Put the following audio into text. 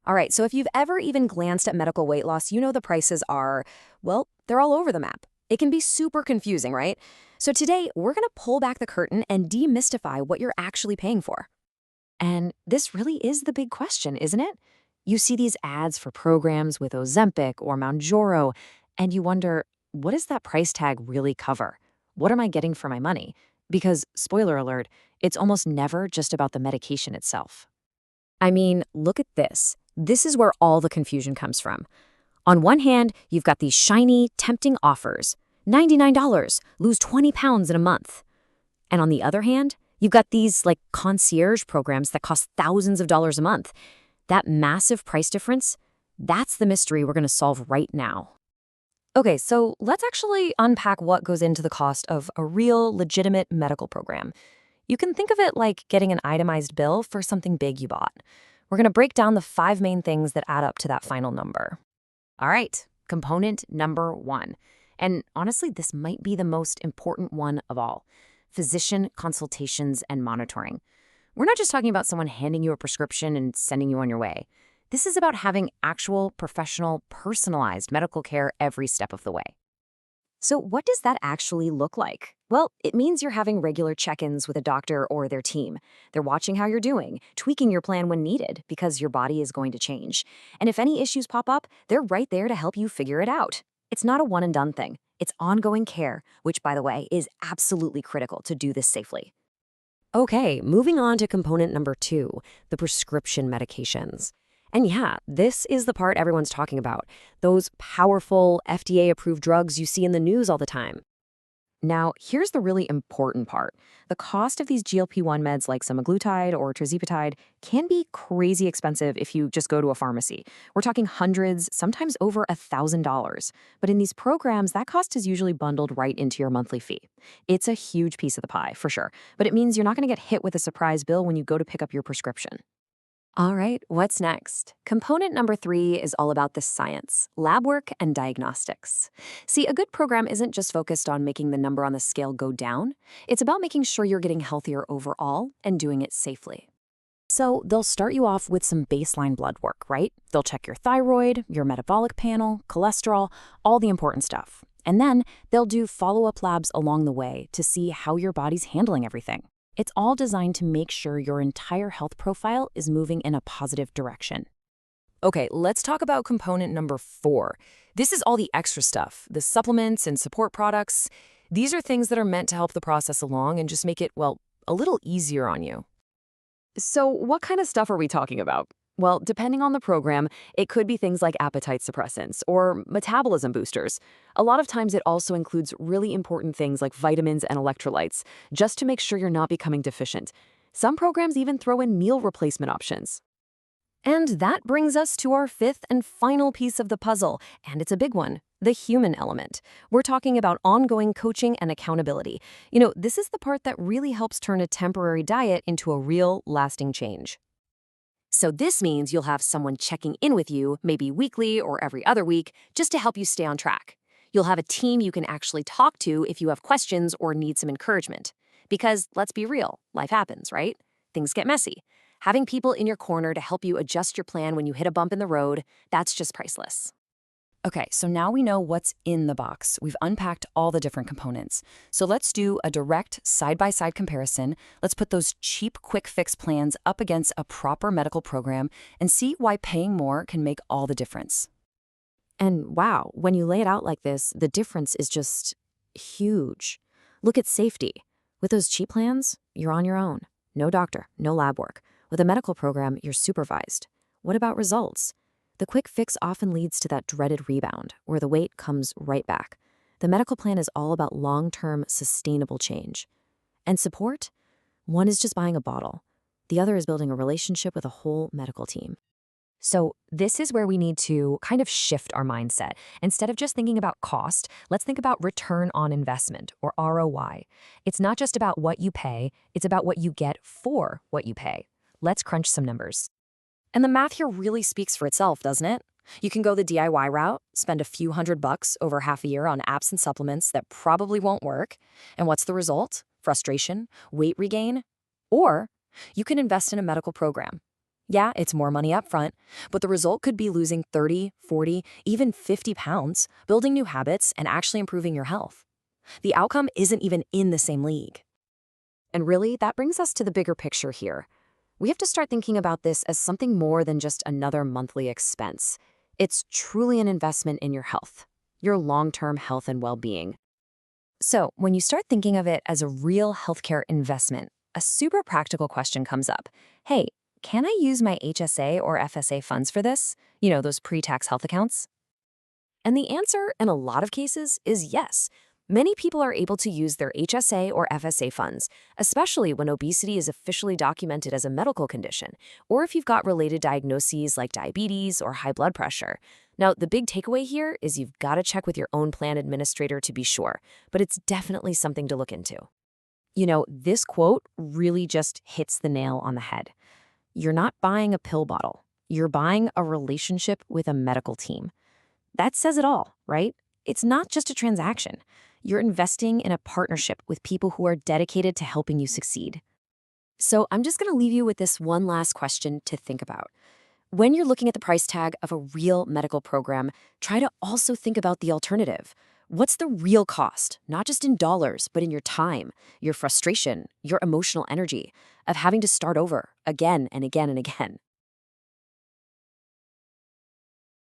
All right, so if you've ever even glanced at medical weight loss, you know the prices are, well, they're all over the map. It can be super confusing, right? So today, we're going to pull back the curtain and demystify what you're actually paying for. And this really is the big question, isn't it? You see these ads for programs with Ozempic or Mounjaro, and you wonder, what does that price tag really cover? What am I getting for my money? Because, spoiler alert, it's almost never just about the medication itself. I mean, look at this. This is where all the confusion comes from. On one hand, you've got these shiny, tempting offers. $99, lose 20 pounds in a month. And on the other hand, you've got these like concierge programs that cost thousands of dollars a month. That massive price difference, that's the mystery we're going to solve right now. Okay, so let's actually unpack what goes into the cost of a real, legitimate medical program. You can think of it like getting an itemized bill for something big you bought. We're going to break down the 5 main things that add up to that final number. All right, component number 1. And honestly, this might be the most important one of all: physician consultations and monitoring. We're not just talking about someone handing you a prescription and sending you on your way. This is about having actual, professional, personalized medical care every step of the way. So what does that actually look like? Well, it means you're having regular check-ins with a doctor or their team. They're watching how you're doing, tweaking your plan when needed because your body is going to change. And if any issues pop up, they're right there to help you figure it out. It's not a one-and-done thing. It's ongoing care, which, by the way, is absolutely critical to do this safely. Okay, moving on to component number 2, the prescription medications. And yeah, this is the part everyone's talking about, those powerful FDA-approved drugs you see in the news all the time. Now, here's the really important part. The cost of these GLP-1 meds like semaglutide or tirzepatide can be crazy expensive if you just go to a pharmacy. We're talking hundreds, sometimes over $1,000. But in these programs, that cost is usually bundled right into your monthly fee. It's a huge piece of the pie, for sure, but it means you're not going to get hit with a surprise bill when you go to pick up your prescription. All right, what's next? Component number 3 is all about the science, lab work, and diagnostics. See, a good program isn't just focused on making the number on the scale go down. It's about making sure you're getting healthier overall and doing it safely. So they'll start you off with some baseline blood work, right? They'll check your thyroid, your metabolic panel, cholesterol, all the important stuff. And then they'll do follow-up labs along the way to see how your body's handling everything. It's all designed to make sure your entire health profile is moving in a positive direction. Okay, let's talk about component number 4. This is all the extra stuff, the supplements and support products. These are things that are meant to help the process along and just make it, well, a little easier on you. So what kind of stuff are we talking about? Well, depending on the program, it could be things like appetite suppressants or metabolism boosters. A lot of times it also includes really important things like vitamins and electrolytes, just to make sure you're not becoming deficient. Some programs even throw in meal replacement options. And that brings us to our 5th and final piece of the puzzle, and it's a big one: the human element. We're talking about ongoing coaching and accountability. This is the part that really helps turn a temporary diet into a real, lasting change. So this means you'll have someone checking in with you, maybe weekly or every other week, just to help you stay on track. You'll have a team you can actually talk to if you have questions or need some encouragement. Because let's be real, life happens, right? Things get messy. Having people in your corner to help you adjust your plan when you hit a bump in the road, that's just priceless. Okay, so now we know what's in the box. We've unpacked all the different components. So let's do a direct side-by-side comparison. Let's put those cheap, quick fix plans up against a proper medical program and see why paying more can make all the difference. And wow, when you lay it out like this, the difference is just huge. Look at safety. With those cheap plans, you're on your own. No doctor, no lab work. With a medical program, you're supervised. What about results? The quick fix often leads to that dreaded rebound, where the weight comes right back. The medical plan is all about long-term, sustainable change. And support? One is just buying a bottle. The other is building a relationship with a whole medical team. So this is where we need to kind of shift our mindset. Instead of just thinking about cost, let's think about return on investment, or ROI. It's not just about what you pay, it's about what you get for what you pay. Let's crunch some numbers. And the math here really speaks for itself, doesn't it? You can go the DIY route, spend a few $100 over half a year on apps and supplements that probably won't work. And what's the result? Frustration, weight regain. Or you can invest in a medical program. Yeah, it's more money up front, but the result could be losing 30, 40, even 50 pounds, building new habits, and actually improving your health. The outcome isn't even in the same league. And really, that brings us to the bigger picture here. We have to start thinking about this as something more than just another monthly expense. It's truly an investment in your health, your long-term health and well-being. So, when you start thinking of it as a real healthcare investment, a super practical question comes up. Hey, can I use my HSA or FSA funds for this? Those pre-tax health accounts? And the answer, in a lot of cases, is yes. Many people are able to use their HSA or FSA funds, especially when obesity is officially documented as a medical condition, or if you've got related diagnoses like diabetes or high blood pressure. Now, the big takeaway here is you've got to check with your own plan administrator to be sure, but it's definitely something to look into. This quote really just hits the nail on the head. You're not buying a pill bottle. You're buying a relationship with a medical team. That says it all, right? It's not just a transaction. You're investing in a partnership with people who are dedicated to helping you succeed. So I'm just going to leave you with this one last question to think about. When you're looking at the price tag of a real medical program, try to also think about the alternative. What's the real cost, not just in dollars, but in your time, your frustration, your emotional energy of having to start over again and again and again?